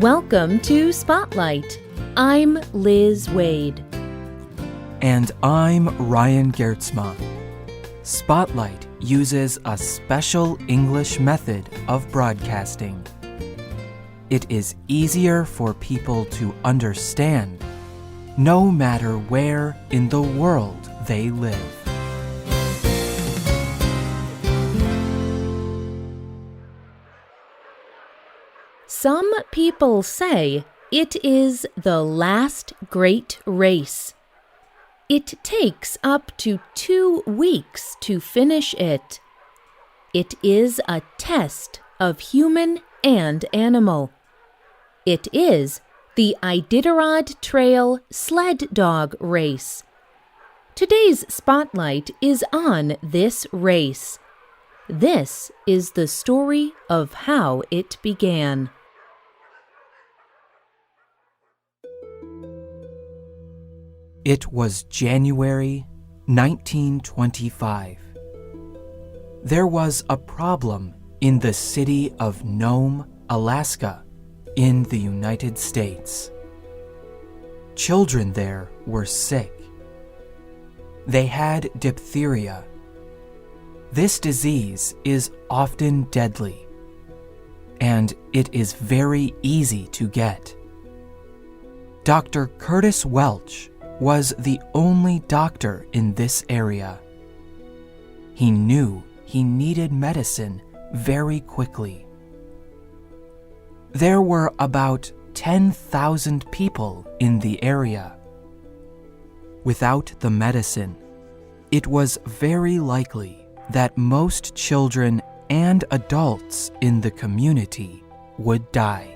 Welcome to Spotlight. I'm Liz Wade. And I'm Ryan Gertzma. Spotlight uses a special English method of broadcasting. It is easier for people to understand, no matter where in the world they live. Some people say it is the last great race. It takes up to 2 weeks to finish it. It is a test of human and animal. It is the Iditarod Trail Sled Dog Race. Today's spotlight is on this race. This is the story of how it began. It was January 1925. There was a problem in the city of Nome, Alaska, in the United States. Children there were sick. They had diphtheria. This disease is often deadly, and it is very easy to get. Dr. Curtis Welch was the only doctor in this area. He knew he needed medicine very quickly. There were about 10,000 people in the area. Without the medicine, it was very likely that most children and adults in the community would die.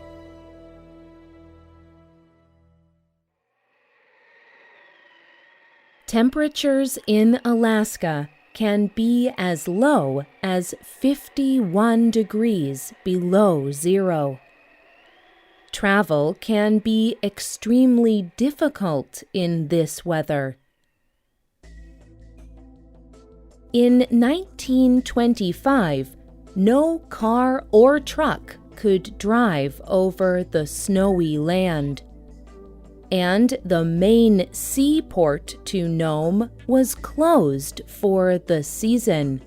Temperatures in Alaska can be as low as 51 degrees below zero. Travel can be extremely difficult in this weather. In 1925, no car or truck could drive over the snowy land, and the main seaport to Nome was closed for the season.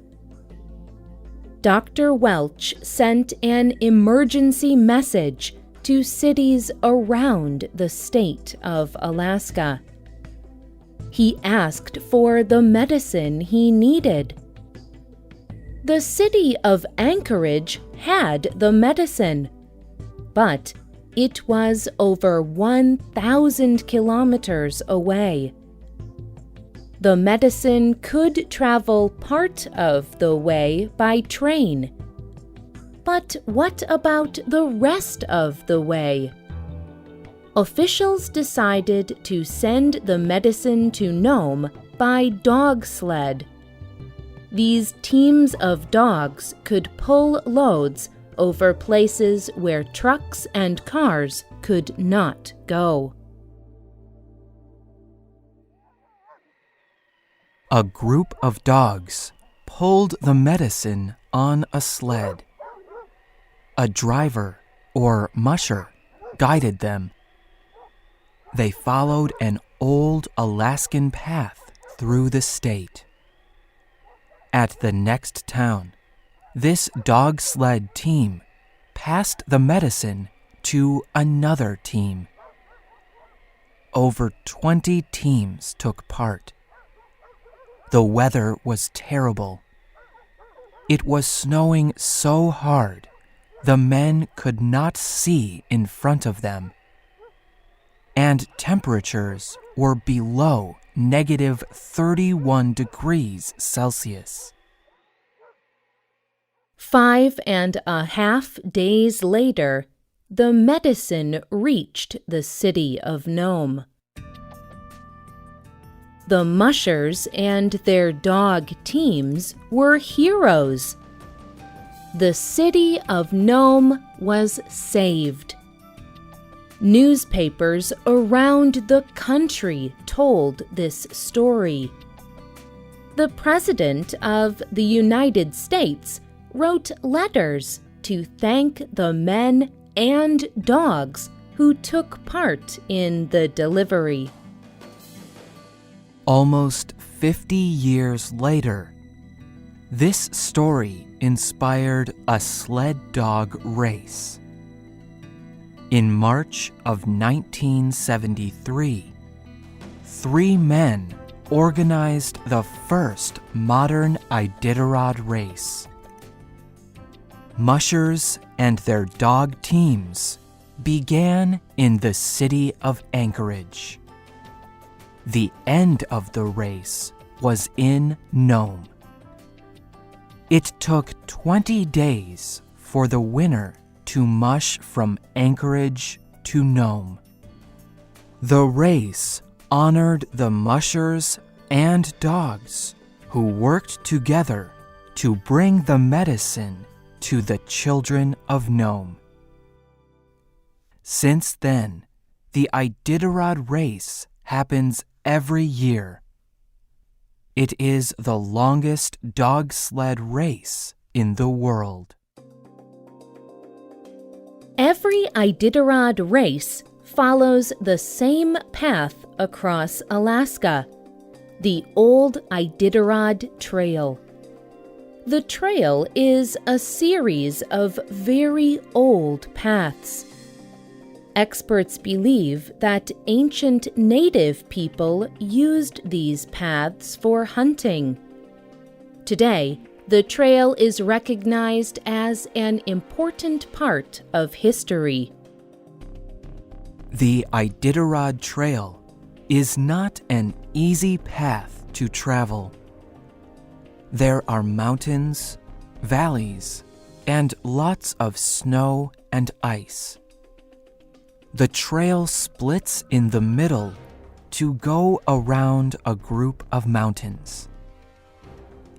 Dr. Welch sent an emergency message to cities around the state of Alaska. He asked for the medicine he needed. The city of Anchorage had the medicine, but it was over 1,000 kilometers away. The medicine could travel part of the way by train. But what about the rest of the way? Officials decided to send the medicine to Nome by dog sled. These teams of dogs could pull loads over places where trucks and cars could not go. A group of dogs pulled the medicine on a sled. A driver, or musher, guided them. They followed an old Alaskan path through the state. At the next town, this dog sled team passed the medicine to another team. Over 20 teams took part. The weather was terrible. It was snowing so hard, the men could not see in front of them. And temperatures were below negative 31 degrees Celsius. 5.5 days later, the medicine reached the city of Nome. The mushers and their dog teams were heroes. The city of Nome was saved. Newspapers around the country told this story. The President of the United States wrote letters to thank the men and dogs who took part in the delivery. Almost 50 years later, this story inspired a sled dog race. In March of 1973, 3 men organized the first modern Iditarod race. Mushers and their dog teams began in the city of Anchorage. The end of the race was in Nome. It took 20 days for the winner to mush from Anchorage to Nome. The race honored the mushers and dogs who worked together to bring the medicine to the children of Nome. Since then, the Iditarod race happens every year. It is the longest dog sled race in the world. Every Iditarod race follows the same path across Alaska, the Old Iditarod Trail. The trail is a series of very old paths. Experts believe that ancient native people used these paths for hunting. Today, the trail is recognized as an important part of history. The Iditarod Trail is not an easy path to travel. There are mountains, valleys, and lots of snow and ice. The trail splits in the middle to go around a group of mountains.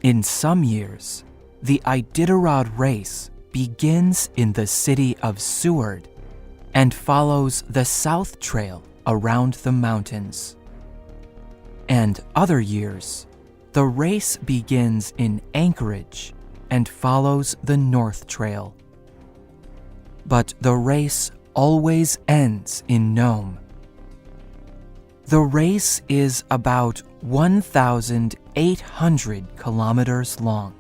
In some years, the Iditarod race begins in the city of Seward and follows the South Trail around the mountains. And other years, the race begins in Anchorage and follows the North Trail. But the race always ends in Nome. The race is about 1,800 kilometers long.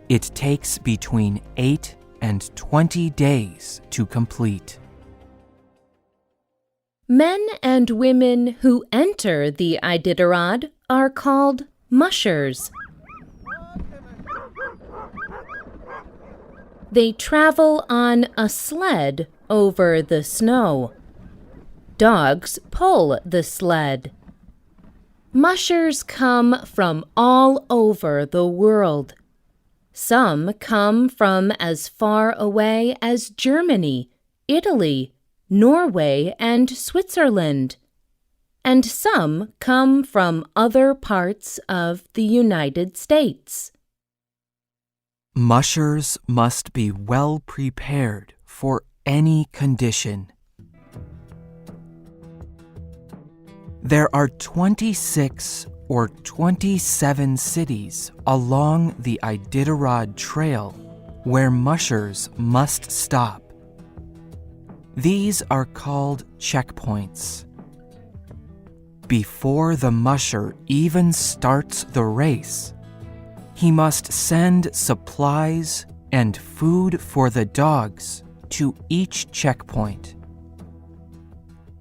It takes between 8 and 20 days to complete. Men and women who enter the Iditarod are called mushers. They travel on a sled over the snow. Dogs pull the sled. Mushers come from all over the world. Some come from as far away as Germany, Italy, Norway, and Switzerland. And some come from other parts of the United States. Mushers must be well prepared for any condition. There are 26 or 27 cities along the Iditarod Trail where mushers must stop. These are called checkpoints. Before the musher even starts the race, he must send supplies and food for the dogs to each checkpoint.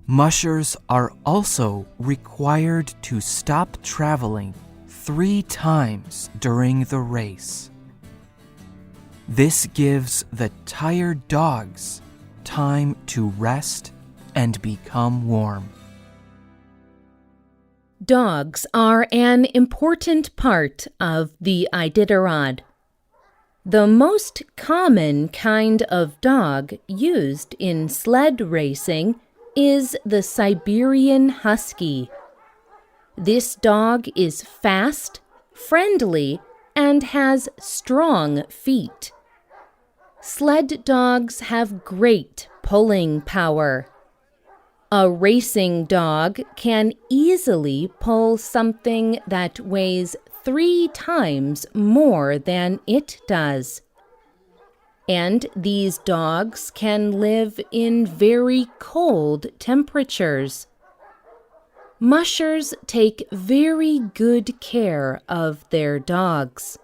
Mushers are also required to stop traveling 3 times during the race. This gives the tired dogs time to rest and become warm. Dogs are an important part of the Iditarod. The most common kind of dog used in sled racing is the Siberian Husky. This dog is fast, friendly, and has strong feet. Sled dogs have great pulling power. A racing dog can easily pull something that weighs 3 times more than it does. And these dogs can live in very cold temperatures. Mushers take very good care of their dogs.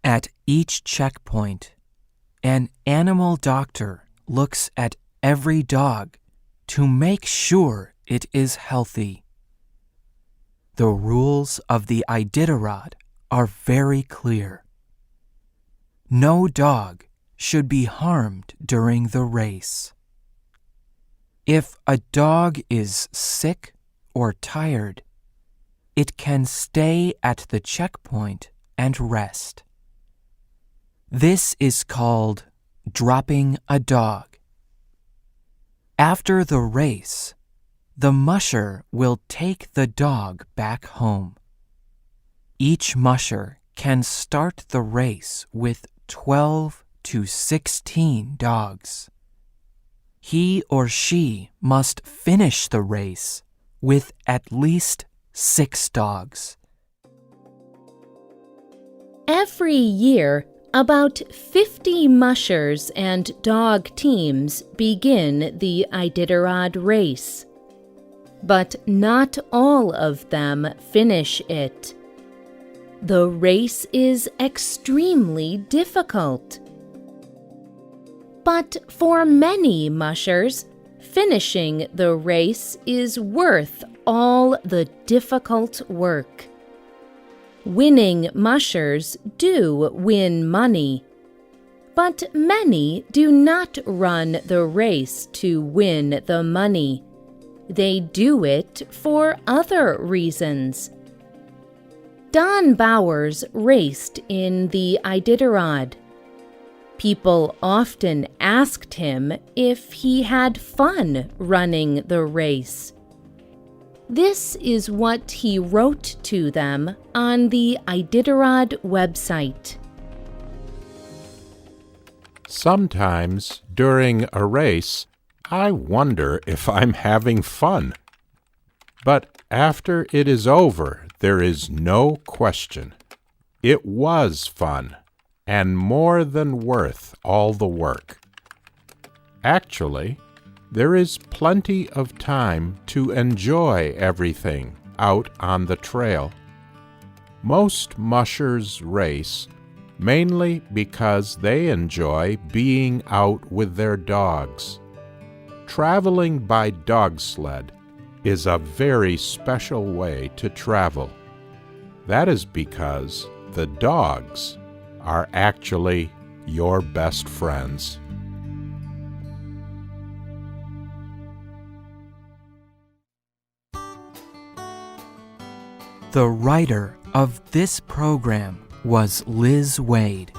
At each checkpoint, an animal doctor looks at every dog to make sure it is healthy. The rules of the Iditarod are very clear. No dog should be harmed during the race. If a dog is sick or tired, it can stay at the checkpoint and rest. This is called dropping a dog. After the race, the musher will take the dog back home. Each musher can start the race with 12 to 16 dogs. He or she must finish the race with at least 6 dogs. Every year, about 50 mushers and dog teams begin the Iditarod race. But not all of them finish it. The race is extremely difficult. But for many mushers, finishing the race is worth all the difficult work. Winning mushers do win money, but many do not run the race to win the money. They do it for other reasons. Don Bowers raced in the Iditarod. People often asked him if he had fun running the race. This is what he wrote to them on the Iditarod website. Sometimes during a race, I wonder if I'm having fun. But after it is over, there is no question. It was fun, and more than worth all the work. Actually, there is plenty of time to enjoy everything out on the trail. Most mushers race mainly because they enjoy being out with their dogs. Traveling by dog sled is a very special way to travel. That is because the dogs are actually your best friends. The writer of this program was Liz Wade.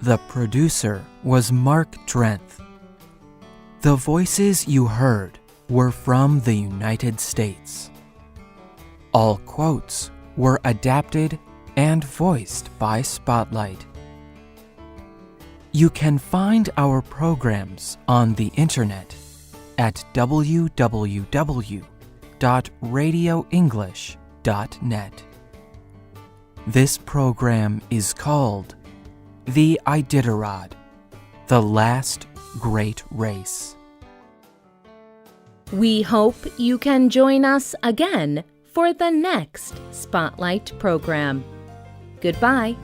The producer was Mark Drenth. The voices you heard were from the United States. All quotes were adapted and voiced by Spotlight. You can find our programs on the internet at www.radioenglish.net. This program is called The Iditarod, The Last Great Race. We hope you can join us again for the next Spotlight program. Goodbye.